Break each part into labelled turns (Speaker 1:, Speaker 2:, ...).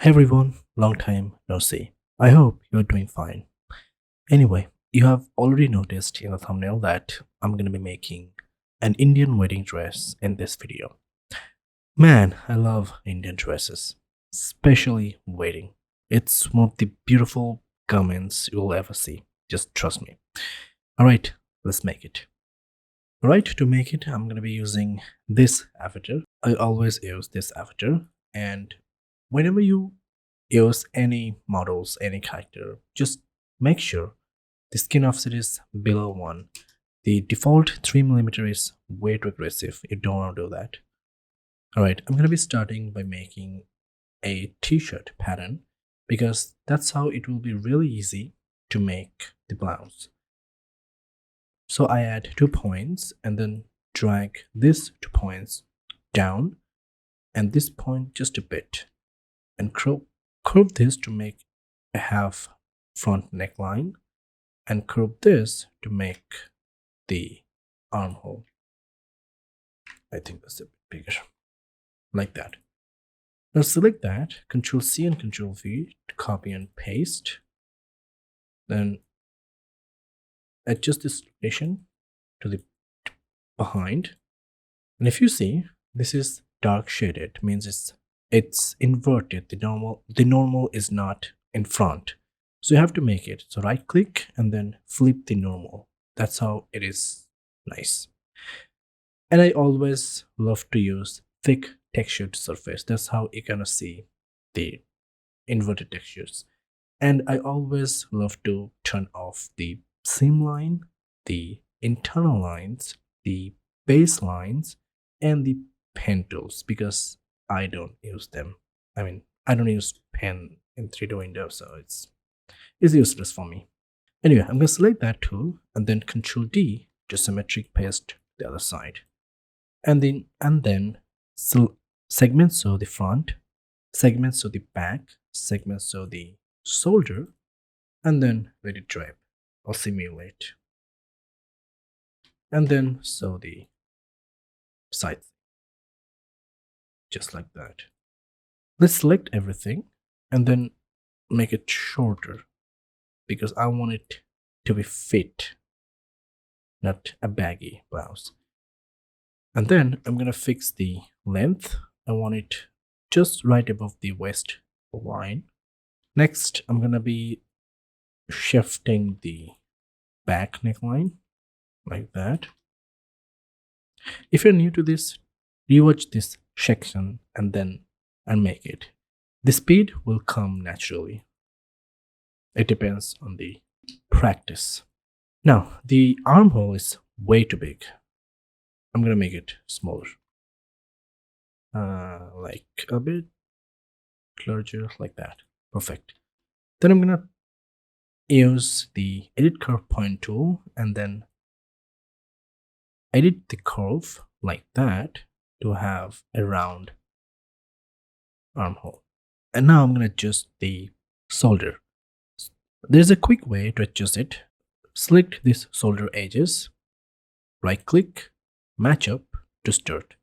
Speaker 1: Hey everyone, long time no see. I hope you're doing fine. Anyway, you have already noticed in the thumbnail that I'm going to be making an Indian wedding dress in this video. Man, I love Indian dresses, especially wedding. It's one of the beautiful garments you'll ever see. Just trust me. Alright, let's make it. Alright, to make it, I'm going to be using this avatar. I always use this avatar, and whenever you use any models, any character, just make sure the skin offset is below 1. The default 3mm is way too aggressive. You don't want to do that. Alright, I'm going to be starting by making a t-shirt pattern because that's how it will be really easy to make the blouse. So I add 2 points and then drag these 2 points down and this point just a bit and curve this to make a half front neckline and curve this to make the armhole. I think that's a bit bigger, like that. Now select that, Ctrl C and Ctrl V to copy and paste. Then adjust this location to the behind. And if you see, this is dark shaded, means it's inverted. The normal is not in front. So you have to make it. So right click and then flip the normal. That's how it is nice. And I always love to use thick textured surface. That's how you're gonna see the inverted textures. And I always love to turn off the seam line, the internal lines, the base lines, and the pen tools because I don't use them. I don't use pen in 3D window, so it's useless for me. Anyway, I'm gonna select that tool and then Ctrl D to symmetric paste the other side, and then segments so the front, segments so the back, segments so the shoulder, and then let it drape or simulate, and then sew the sides just like that. Let's select everything and then make it shorter because I want it to be fit, not a baggy blouse. And then I'm gonna fix the length. I want it just right above the waist line. Next, I'm gonna be shifting the back neckline like that. If you're new to this, rewatch this section and make it. The speed will come naturally. It depends on the practice. Now, the armhole is way too big. I'm gonna make it smaller. Like a bit larger, like that. Perfect. Then I'm gonna use the edit curve point tool and then edit the curve like that to have a round armhole. And now I'm gonna adjust the shoulder. There's a quick way to adjust it. Select these shoulder edges, right click, match up to start.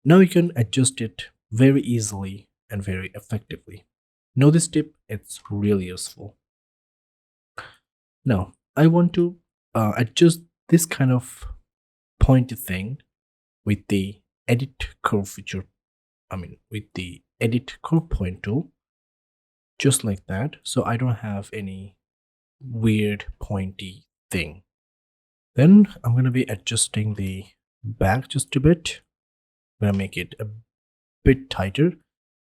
Speaker 1: Now you can adjust it very easily and very effectively. Know this tip, it's really useful. Now I want to adjust this kind of pointy thing with the edit curve feature, with the edit curve point tool, just like that, so I don't have any weird pointy thing. Then I'm going to be adjusting the back just a bit. I'm going to make it a bit tighter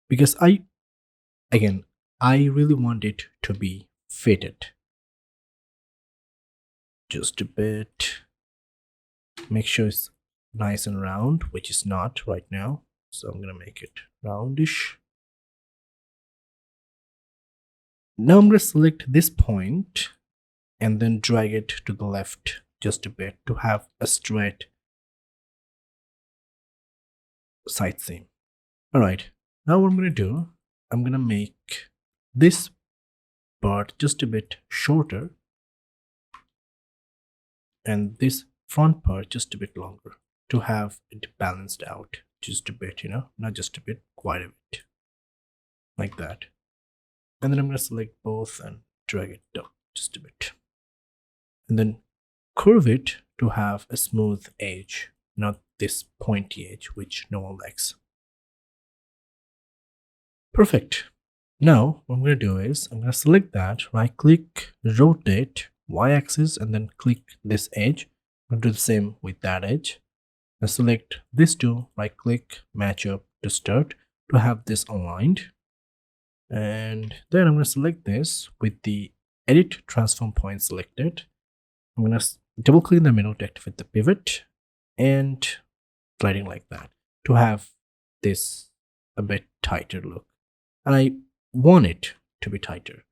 Speaker 1: because I really want it to be fitted. Just a bit. Make sure it's nice and round, which is not right now. So I'm going to make it roundish. Now I'm going to select this point and then drag it to the left just a bit to have a straight side seam. Alright, now what I'm going to do, I'm going to make this part just a bit shorter and this front part just a bit longer to have it balanced out just a bit, not just a bit, quite a bit, like that. And then I'm going to select both and drag it down just a bit. And then curve it to have a smooth edge, not this pointy edge, which no one likes. Perfect. Now, what I'm going to do is I'm going to select that, right click, rotate, y-axis, and then click this edge. I'm going to do the same with that edge. And select these two, right click, match up to start to have this aligned. And then I'm going to select this with the edit transform point selected. I'm going to double click in the middle to activate the pivot and sliding like that to have this a bit tighter look. And I want it to be tighter.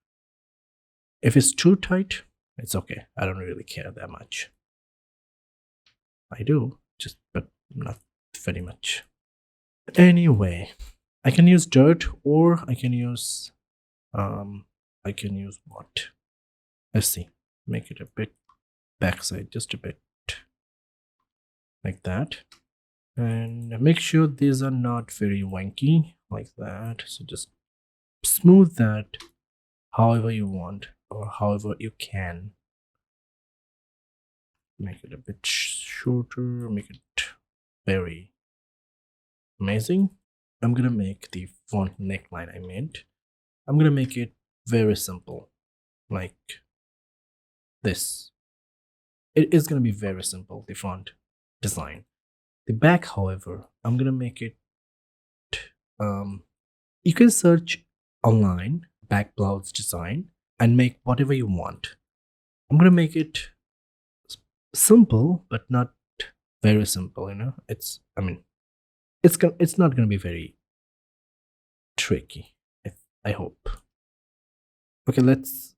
Speaker 1: If it's too tight, it's okay. I don't really care that much. I do, but not very much. Anyway, I can use dirt or I can use WONT. Let's see. Make it a bit backside, just a bit like that. And make sure these are not very wanky like that. So just smooth that however you want or however you can. Make it a bit shorter, make it very amazing. I'm gonna make the font neckline I made. I'm gonna make it very simple, like this. It is gonna be very simple, the font design. The back, however, I'm gonna make it you can search online back blouse design and make whatever you want. I'm gonna make it simple but not very simple, you know. It's not gonna be very tricky, I hope. Okay, let's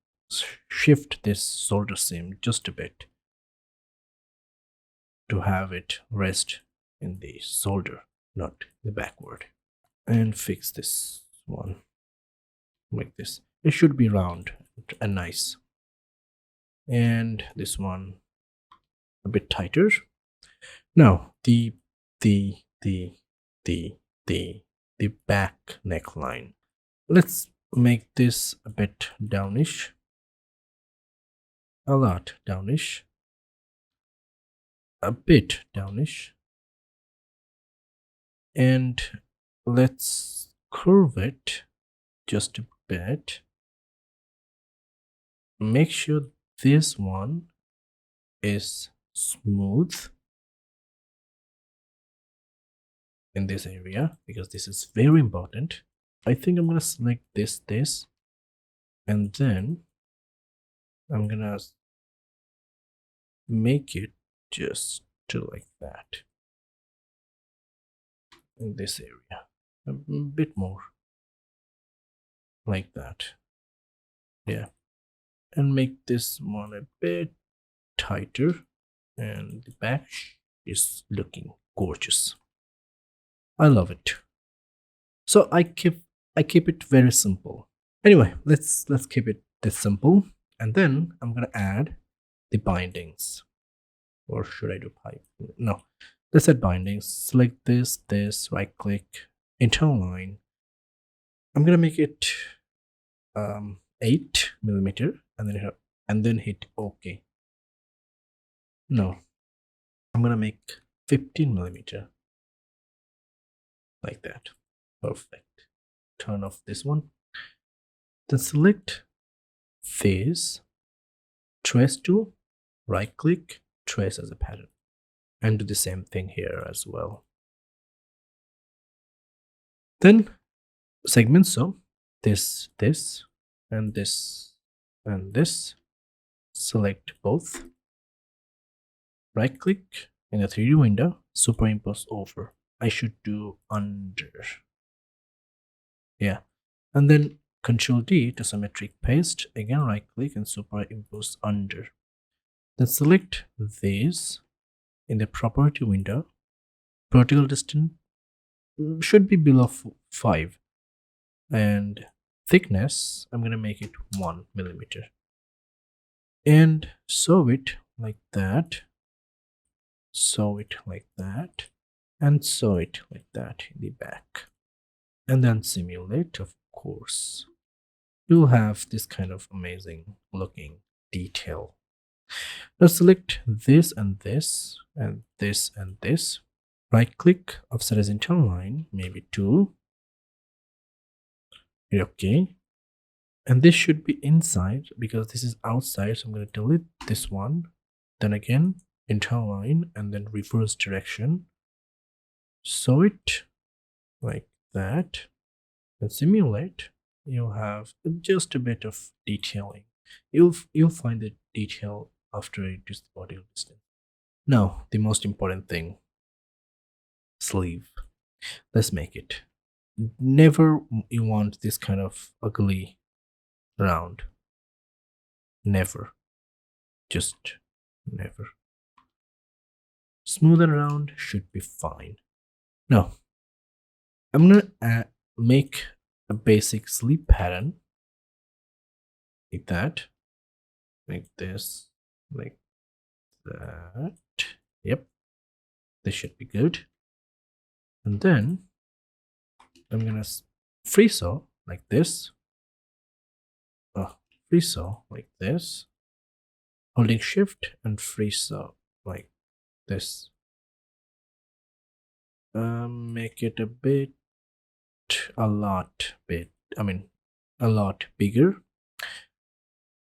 Speaker 1: shift this shoulder seam just a bit to have it rest in the shoulder, not the backward. And fix this one like this. It should be round and nice. And this one a bit tighter. Now the back neckline. Let's make this a bit downish. A lot downish. A bit downish. And let's curve it just a bit. Make sure this one is smooth in this area because this is very important. I think I'm gonna select this, and then I'm gonna make it just like that in this area, a bit more like that. Yeah, and make this one a bit tighter, and the back is looking gorgeous. I love it. So I keep it very simple. Anyway, let's keep it this simple, and then I'm gonna add the bindings. Or should I do pipe? No, let's add bindings. Select this, right click, internal line. I'm gonna make it 8mm, and then hit OK. No, I'm gonna make 15mm, like that. Perfect. Turn off this one. Then select this, trace tool, right click, trace as a pattern, and do the same thing here as well. Then segment so this, and this, and this. Select both, right click in the 3D window, superimpose over. I should do under. Yeah, and then Control D to symmetric paste. Again, right click and superimpose under. Then select these in the property window. Vertical distance should be below 5, and thickness I'm gonna make it 1mm, and sew it like that, sew it like that, and sew it like that in the back, and then simulate, of course. you'll have this kind of amazing looking detail. Now select this and this and this and this. Right click, offset as internal line, maybe 2. Okay. And this should be inside because this is outside. So I'm going to delete this one. Then again, internal line and then reverse direction. Sew it like that. And simulate. You'll have just a bit of detailing. You'll find the detail after you reduce the body distance. Now, the most important thing, sleeve. Let's make it. Never you want this kind of ugly round. Never. Just never. Smooth and round should be fine. Now, I'm gonna make a basic sleeve pattern like that, like this, like that. Yep, this should be good. And then I'm gonna free sew like this. Free sew like this, holding shift and free sew like this. Make it a lot bigger.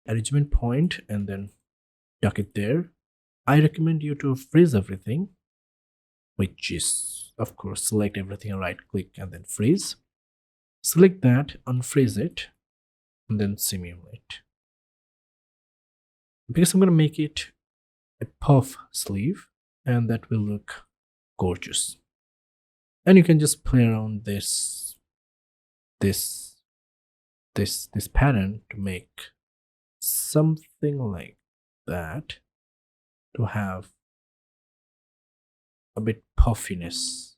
Speaker 1: Arrangement point and then tuck it there. I recommend you to freeze everything, which is of course select everything, right click and then freeze. Select that, unfreeze it, and then simulate. Because I'm going to make it a puff sleeve and that will look gorgeous. And you can just play around this pattern to make something like that, to have a bit puffiness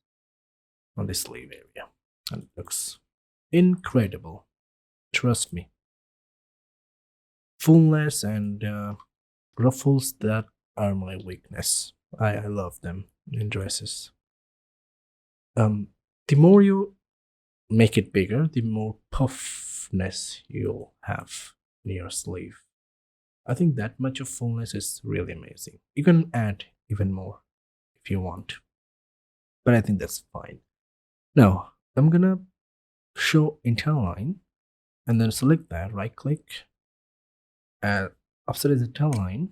Speaker 1: on the sleeve area, and it looks incredible. Trust me. Fullness and ruffles, that are my weakness. I love them in dresses. The more you make it bigger, the more puffness you'll have in your sleeve. I think that much of fullness is really amazing. You can add even more if you want, but I think that's fine. Now I'm gonna show internal line and then select that, right click, and offset as internal line,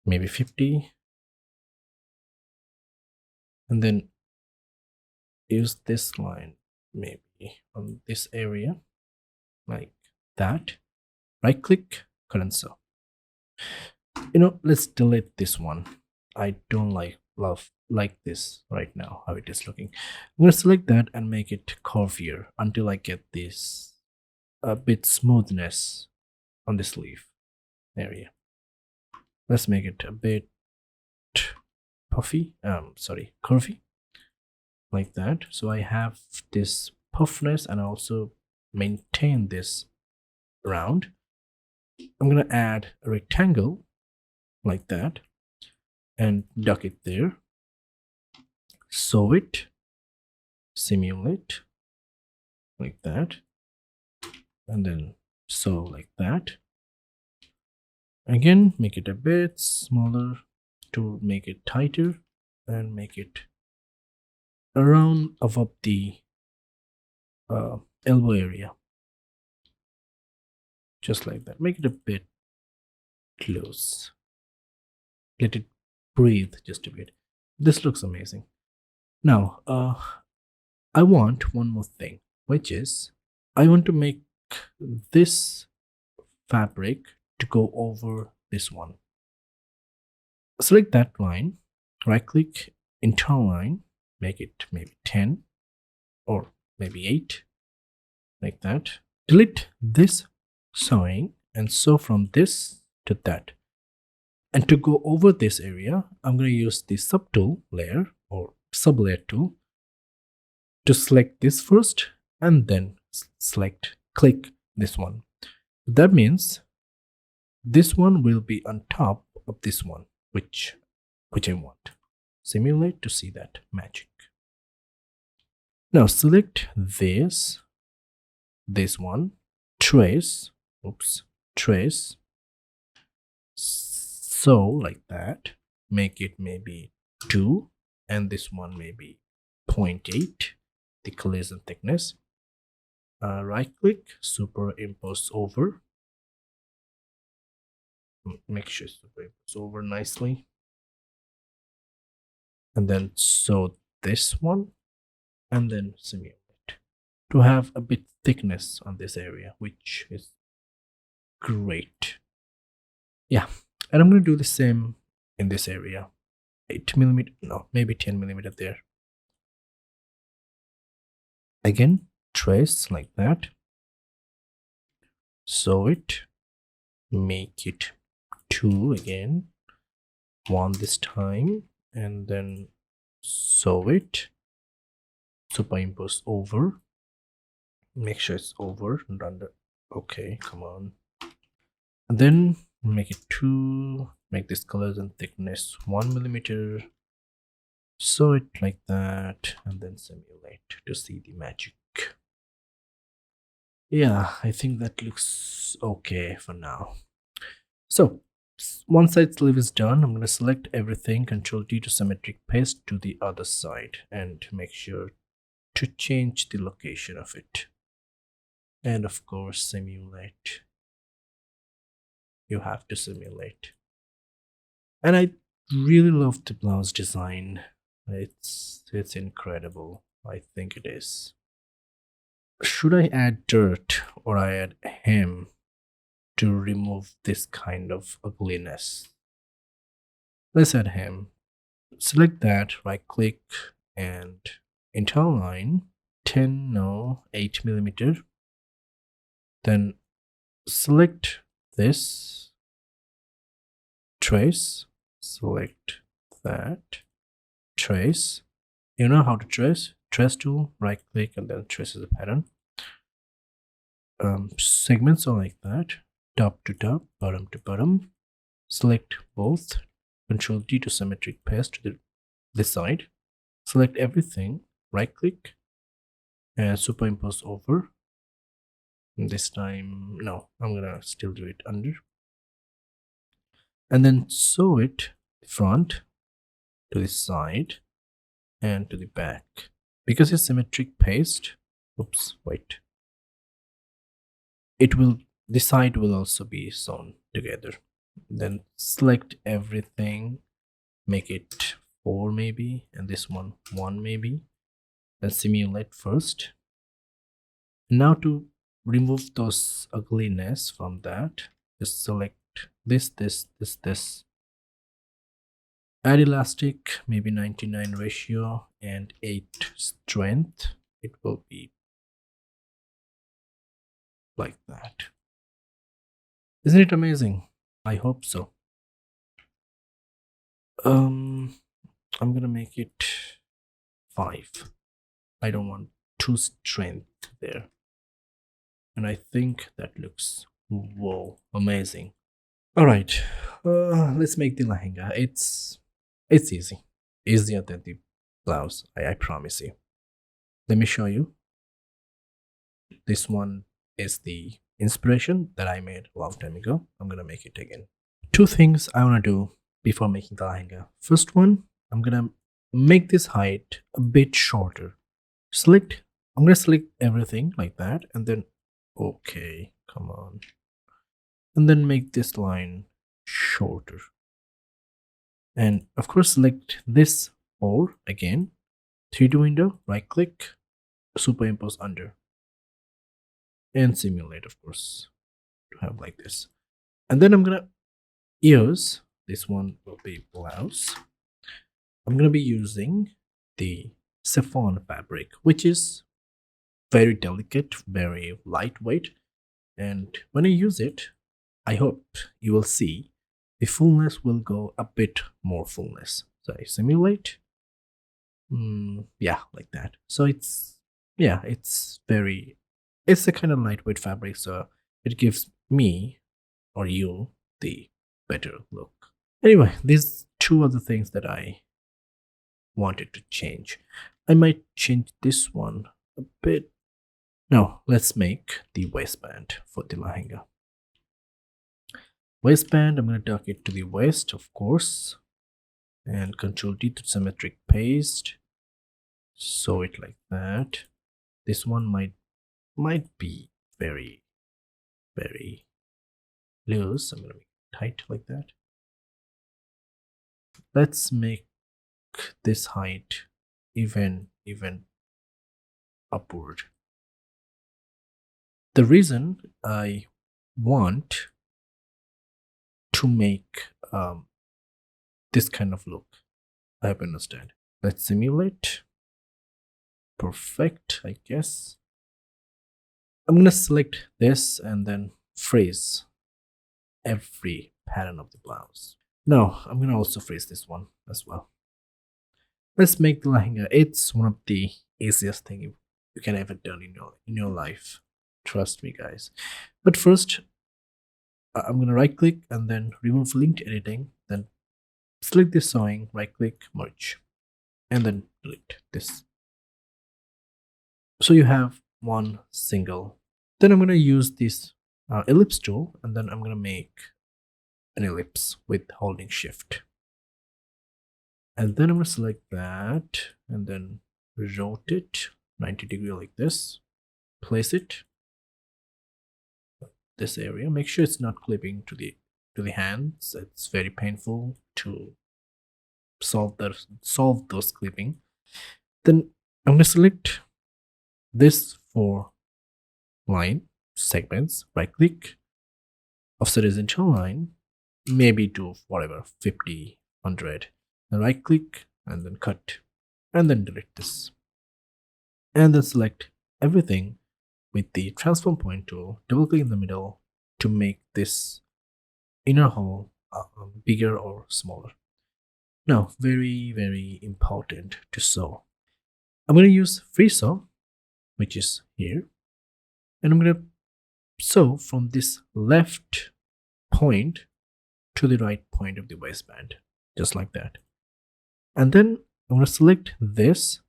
Speaker 1: maybe 50, and then use this line maybe on this area like that. Right click, current sew. Let's delete this one. I don't like this right now, how it is looking. I'm gonna select that and make it curvier until I get this a bit smoothness on the sleeve area. Let's make it a bit curvy like that. So I have this puffness and also maintain this round. I'm gonna add a rectangle like that and duck it there. Sew it, simulate like that, and then sew like that. Again, make it a bit smaller to make it tighter and make it around above the elbow area, just like that. Make it a bit close, let it breathe just a bit. This looks amazing. Now I want one more thing, which is I want to make this fabric to go over this one. Select that line, right click, internal line, make it maybe 10 or maybe 8 like that. Delete this sewing and sew from this to that. And to go over this area, I'm going to use the subtool layer or sublayer tool to select this first and then click this one. That means this one will be on top of this one, which I want. Simulate to see that magic. Now select this one, trace, oops, trace, so like that, make it maybe 2, and this one maybe 0.8, the collision thickness. Right click, superimpose over, make sure superimpose over nicely, and then so this one, and then simulate to have a bit thickness on this area, which is great. Yeah, and I'm going to do the same in this area. 8mm, no, maybe 10mm there. Again, trace like that, sew it, make it 2 again, 1 this time, and then sew it, superimpose over, make sure it's over and under. Okay, come on. And then make it 2, make this colors and thickness 1mm, sew it like that, and then simulate to see the magic. Yeah, I think that looks okay for now. So one side sleeve is done. I'm going to select everything, Ctrl D to symmetric paste to the other side, and make sure to change the location of it, and of course simulate. You have to simulate. And I really love the blouse design. It's incredible. I think it is. Should I add dirt or I add hem to remove this kind of ugliness? Let's add hem. Select that, right click, and interline 10, no, 8mm. Then select this, trace, select that, trace. You know how to trace? Trace tool, right click, and then trace as a pattern. Segments are like that, top to top, bottom to bottom. Select both, Ctrl D to symmetric paste to this side. Select everything, right click, and superimpose over. And this time, no, I'm gonna still do it under. And then sew it front to the side and to the back. Because it's symmetric paste, oops, wait. The side will also be sewn together. Then select everything, make it 4 maybe, and this one 1 maybe. Then simulate first. Now to remove those ugliness from that, just select this. Add elastic, maybe 99 ratio and 8 strength. It will be like that. Isn't it amazing? I hope so. I'm gonna make it 5. I don't want 2 strength there. And I think that looks, whoa, amazing. All right, let's make the lehenga. It's easy, easier than the blouse. I promise you. Let me show you. This one is the inspiration that I made a long time ago. I'm gonna make it again. 2 things I wanna do before making the lehenga. First one, I'm gonna make this height a bit shorter. I'm gonna select everything like that, and then okay, come on, and then make this line shorter. And of course select this or again 3D window, right click, superimpose under, and simulate, of course, to have like this. And then I'm gonna use, this one will be blouse. I'm gonna be using the chiffon fabric, which is very delicate, very lightweight, and when I use it, I hope you will see the fullness will go a bit more fullness. So I simulate, yeah, like that. So it's a kind of lightweight fabric, so it gives me or you the better look. Anyway, these 2 other things that I wanted to change. I might change this one a bit Now let's make the waistband for the lehenga. Waistband, I'm going to tuck it to the waist, of course, and Control D to symmetric paste. Sew it like that. This one might be very loose. I'm going to make it tight like that. Let's make this height even upward. The reason I want to make this kind of look, I hope you understand. Let's simulate. Perfect, I guess. I'm gonna select this and then freeze every pattern of the blouse. Now I'm gonna also freeze this one as well. Let's make the lehenga. It's one of the easiest thing you can ever done in your life. Trust me, guys. But first, I'm gonna right click and then remove linked editing. Then select this sewing, right click, merge, and then delete this. So you have one single. Then I'm gonna use this ellipse tool, and then I'm gonna make an ellipse with holding shift. And then I'm gonna select that and then rotate it 90-degree like this. Place it this area. Make sure it's not clipping to the hands. It's very painful to solve those clipping. Then I'm gonna select this 4 line segments. Right click, offset horizontal line, maybe to whatever 50, 100. Then right click and then cut and then delete this. And then select everything with the transform point tool. Double click in the middle to make this inner hole bigger or smaller. Now, very important to sew. I'm going to use free sew, which is here, and I'm going to sew from this left point to the right point of the waistband, just like that. And then I'm going to select this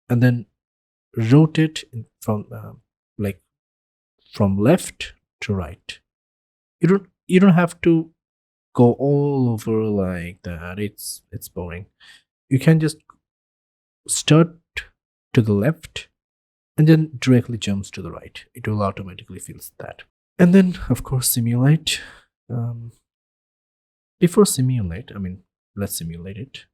Speaker 1: and then rotate from from left to right. You don't have to go all over like that. It's boring. You can just start to the left and then directly jumps to the right. It will automatically feels that. And then of course simulate. Before simulate, let's simulate it.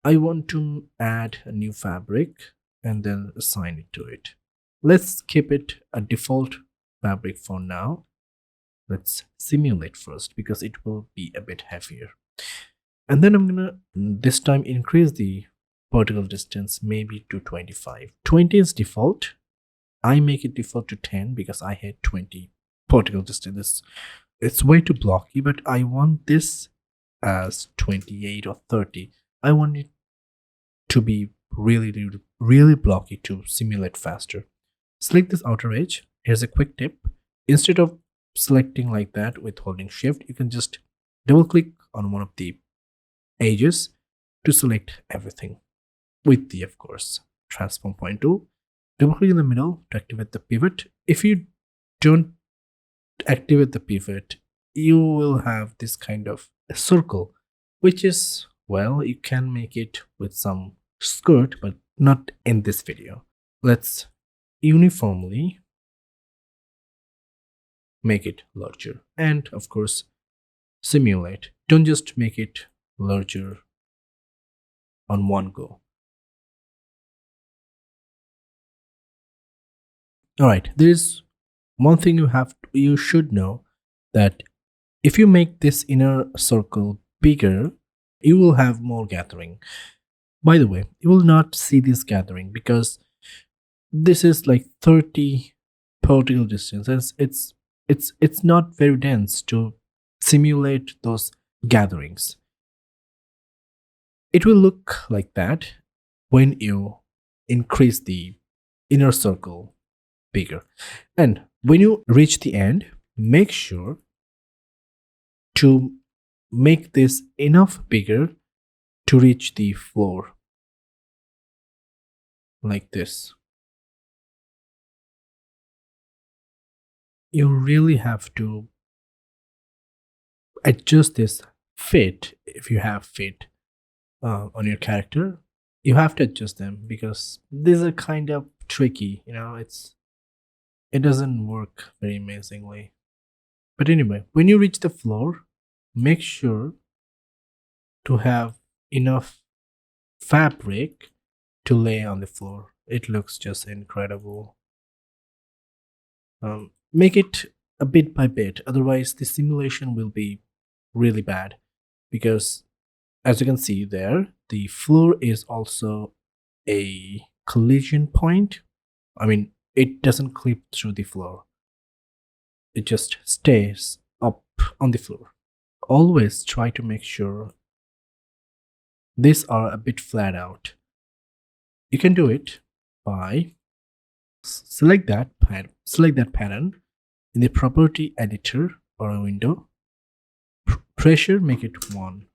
Speaker 1: I want to add a new fabric and then assign it to it. Let's keep it a default fabric for now. Let's simulate first because it will be a bit heavier. And then I'm gonna this time increase the vertical distance maybe to 25. 20 is default. I make it default to 10 because I had 20 vertical distance. It's way too blocky, but I want this as 28 or 30. I want it to be really blocky to simulate faster. Select this outer edge. Here's a quick tip. Instead of selecting like that with holding shift, you can just double click on one of the edges to select everything with the, of course, transform point tool. Double click in the middle to activate the pivot. If you don't activate the pivot, you will have this kind of a circle, which is, well, you can make it with some skirt, but not in this video. Let's uniformly make it larger and of course simulate. Don't just make it larger on one go. All right, there's one thing you should know, that if you make this inner circle bigger, you will have more gathering. By the way, you will not see this gathering because this is like 30 vertical distance. It's not very dense to simulate those gatherings. It will look like that when you increase the inner circle bigger. And when you reach the end, make sure to make this enough bigger to reach the floor like this. you really have to adjust this fit. If you have fit on your character, you have to adjust them because these are kind of tricky, you know. It doesn't work very amazingly. But anyway, when you reach the floor, make sure to have enough fabric to lay on the floor. It looks just incredible. Make it a bit by bit, otherwise the simulation will be really bad, because as you can see there, the floor is also a collision point. I mean, it doesn't clip through the floor, it just stays up on the floor. Always try to make sure these are a bit flat out. You can do it by select that pattern in the property editor or a window, pressure make it 1,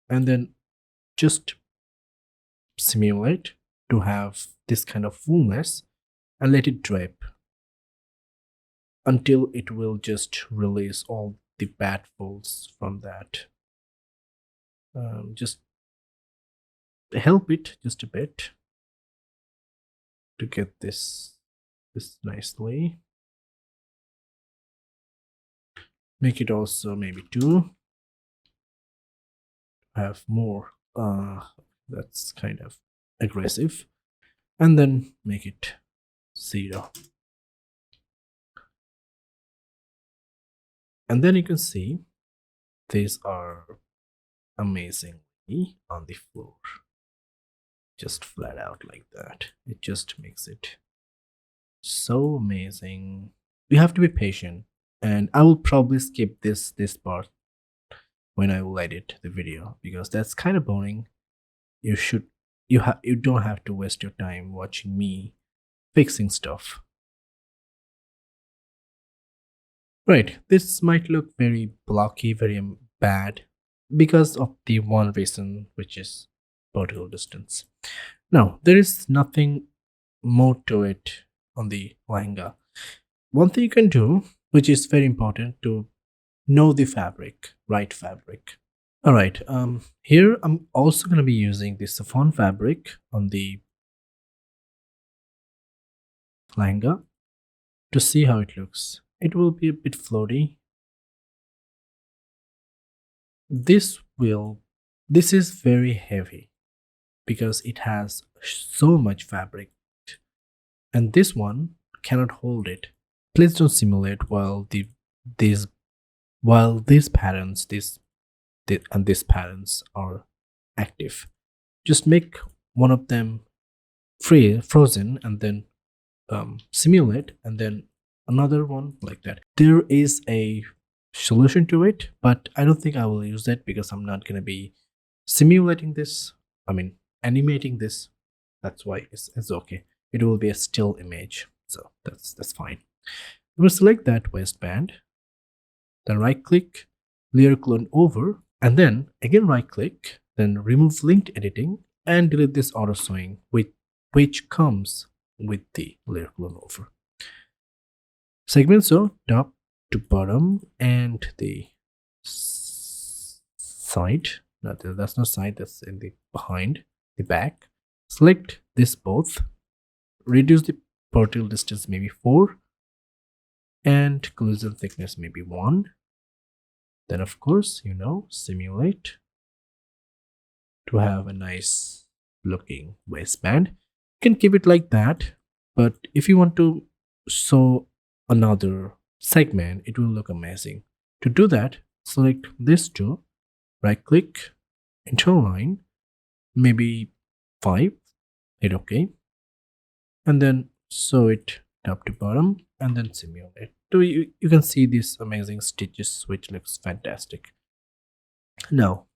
Speaker 1: and then just simulate to have this kind of fullness and let it drape until it will just release all the bad folds from that. Just help it just a bit to get this nicely. Make it also maybe 2. Have more. That's kind of aggressive. And then make it 0. And then you can see these are amazingly on the floor. Just flat out like that. It just makes it so amazing. You have to be patient, and I will probably skip this part when I will edit the video, because that's kind of boring. You don't have to waste your time watching me fixing stuff. Right, this might look very blocky, very bad, because of the one reason, which is vertical distance. Now, there is nothing more to it on the Lehenga. One thing you can do, which is very important, to know the fabric, right fabric. All right, here I'm also going to be using the chiffon fabric on the Lehenga to see how it looks. It will be a bit floaty. This is very heavy because it has so much fabric, and this one cannot hold it. Please don't simulate while these patterns are active. Just make one of them frozen and then simulate, and then another one like that. There is a solution to it, but I don't think I will use that because I'm not going to be simulating this. I mean, animating this. That's why it's okay. It will be a still image, so that's fine. We'll select that waistband, then right click, layer clone over, and then again right click, then remove linked editing and delete this auto sewing which comes with the layer clone over. Segment sew top to bottom and the side. No, that's not side, that's in the behind, the back. Select this both, reduce the vertical distance maybe 4, and collision thickness maybe 1. Then of course, simulate to have a nice looking waistband. You can keep it like that, but if you want to sew another segment, it will look amazing. To do that, select this two, right click, interline, maybe 5, hit OK, and then sew it top to bottom and then simulate. So you can see these amazing stitches, which looks fantastic. Now,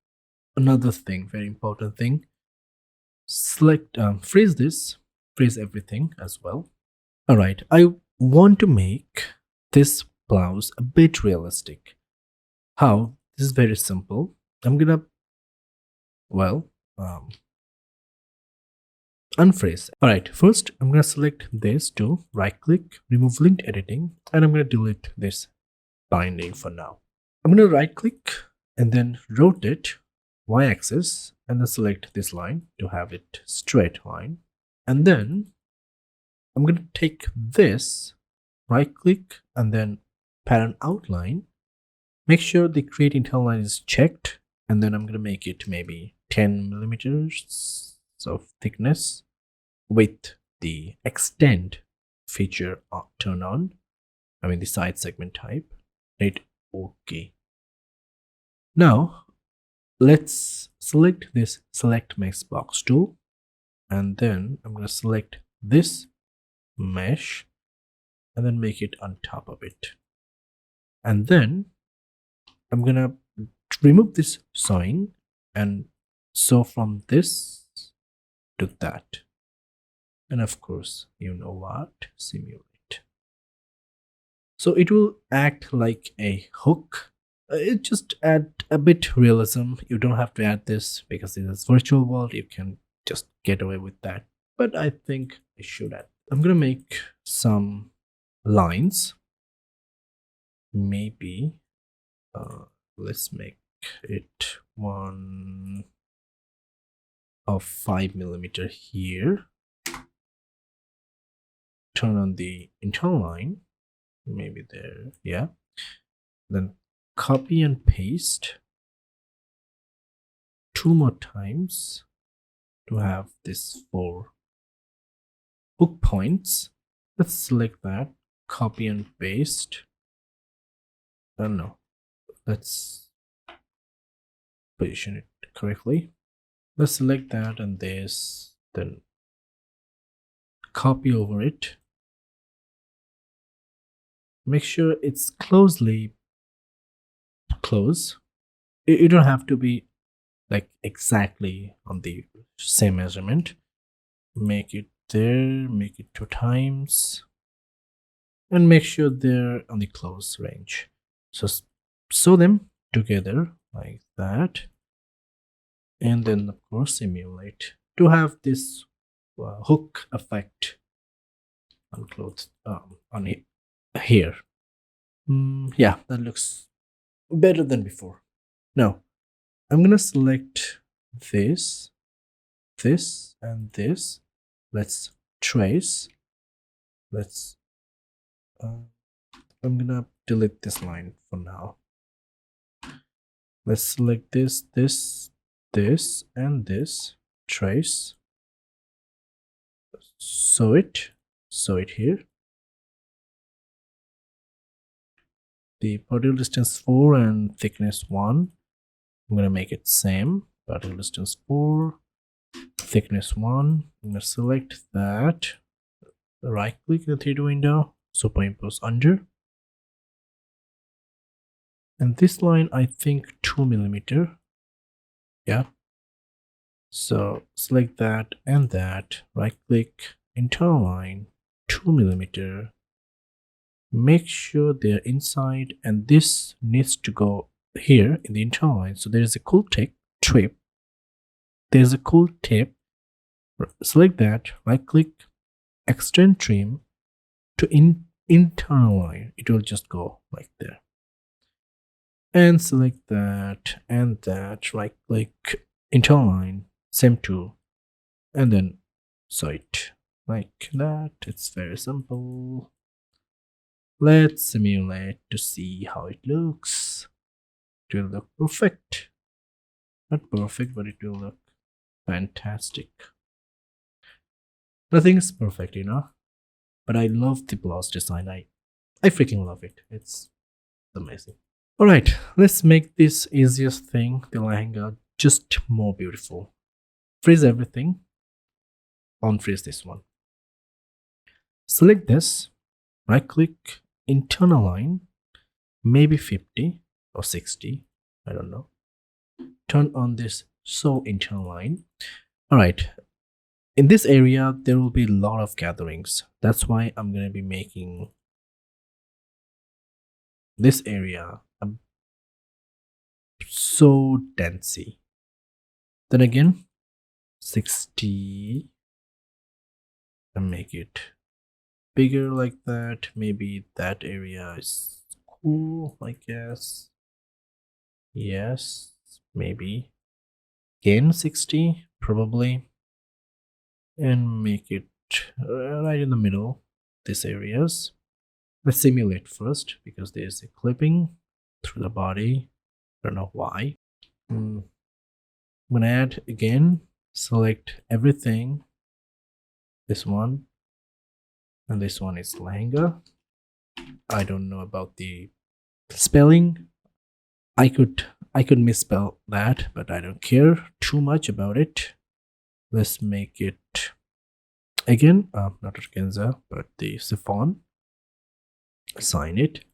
Speaker 1: another thing, very important thing, select freeze everything as well. All right, I want to make this blouse a bit realistic. How? This is very simple. I'm gonna unfreeze. All right, first I'm going to select this to right click, remove linked editing, and I'm going to delete this binding for now. I'm going to right click and then rotate y-axis and then select this line to have it straight line. And then I'm going to take this, right click and then pattern outline. Make sure the create internal line is checked, and then I'm going to make it maybe 10 millimeters of thickness with the extend feature turn on. I mean the side segment type. Hit OK. Now let's select this select mesh box tool, and then I'm going to select this mesh and then make it on top of it. And then I'm going to remove this sewing and sew from this to that. And of course, you know what? Simulate. So it will act like a hook. It just add a bit realism. You don't have to add this because it is virtual world. You can just get away with that. But I think I should add. I'm gonna make some lines. Maybe let's make it one of 5 millimeter here. Turn on the internal line, maybe there, yeah. Then copy and paste 2 more times to have this 4 hook points. Let's select that, copy and paste. No, let's position it correctly. Let's select that and this, then copy over it. Make sure it's closely close. You don't have to be like exactly on the same measurement. Make it there, make it 2 times, and make sure they're on the close range. So sew them together like that, and then of course simulate to have this hook effect on clothes on it here. Yeah, that looks better than before. Now I'm gonna select this, and this. Let's trace. Let's I'm gonna delete this line for now. Let's select this, and this. Trace. Sew it here. The particle distance 4 and thickness 1. I'm gonna make it same. Particle distance 4, thickness 1. I'm gonna select that. Right click the 3D window, superimpose under. And this line, I think 2 millimeter. Yeah. So select that and that. Right click, internal line, 2 millimeter. Make sure they're inside, and this needs to go here in the internal line. So there is a cool tip. There's a cool tip. Select that. Right click, extend trim to internal line. It will just go like there. And select that and that. Right click, internal line, same tool, and then sew it like that. It's very simple. Let's simulate to see how it looks. It will look perfect. Not perfect, but it will look fantastic. Nothing is perfect, you know. But I love the blouse design. I freaking love it. It's amazing. Alright, let's make this easiest thing, the lehenga, just more beautiful. Freeze everything. Unfreeze this one. Select this. Right click, internal line, maybe 50 or 60, I don't know. Turn on this sew internal line. All right, in this area there will be a lot of gatherings. That's why I'm going to be making this area so densey. Then again 60, and make it bigger like that. Maybe that area is cool, I guess. Yes, maybe. Again, 60, probably. And make it right in the middle, these areas. Let's simulate first because there's a clipping through the body. I don't know why. I'm gonna add again, select everything. This one and this one is Lehenga. I don't know about the spelling. I could misspell that, but I don't care too much about it. Let's make it again, not organza, but the chiffon. Assign it.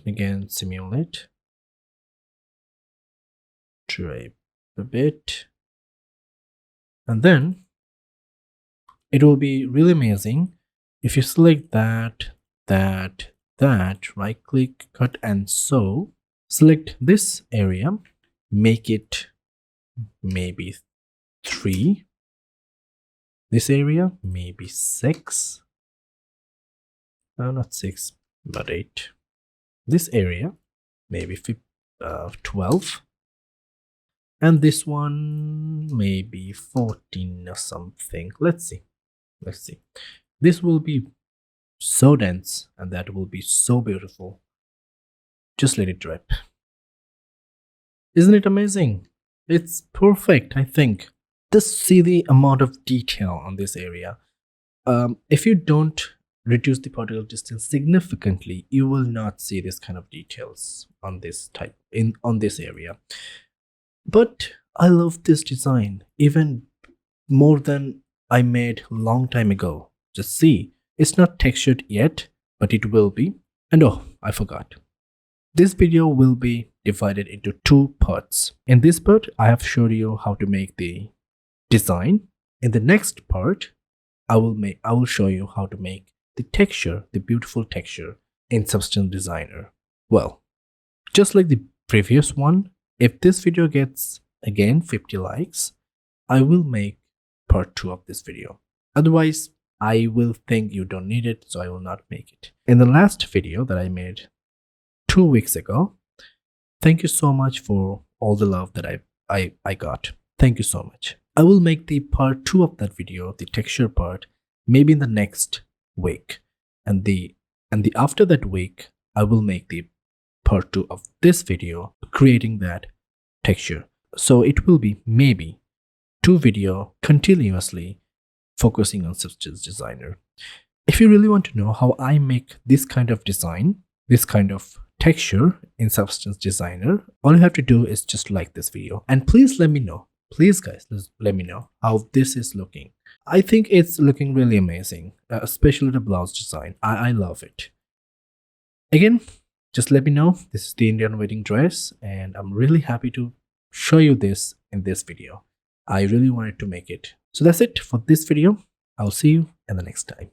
Speaker 1: Again, simulate. Drape a bit. And then it will be really amazing if you select that, right click, cut and sew. Select this area, make it maybe 3. This area, maybe 6. Not 6, but 8. This area, maybe 12. And this one, maybe 14 or something. Let's see. This will be so dense and that will be so beautiful. Just let it drip. Isn't it amazing? It's perfect, I think. Just see the amount of detail on this area. If you don't reduce the particle distance significantly, you will not see this kind of details on this on this area. But I love this design even more than I made long time ago. Just see, it's not textured yet, but it will be. And oh, I forgot. This video will be divided into 2 parts. In this part, I have showed you how to make the design. In the next part, I will show you how to make the texture, the beautiful texture in Substance Designer. Well, just like the previous one, if this video gets again 50 likes, I will make part 2 of this video. Otherwise, I will think you don't need it, so I will not make it. In the last video that I made 2 weeks ago, thank you so much for all the love that I got. Thank you so much. I will make the part 2 of that video, the texture part, maybe in the next week. And the after that week, I will make the part 2 of this video, creating that texture. So it will be maybe 2 video continuously focusing on Substance Designer. If you really want to know how I make this kind of design, this kind of texture in Substance Designer, all you have to do is just like this video. And please let me know. Please guys, let me know how this is looking. I think it's looking really amazing, especially the blouse design. I love it. Again, just let me know. This is the Indian wedding dress and I'm really happy to show you this in this video. I really wanted to make it. So that's it for this video. I'll see you in the next time.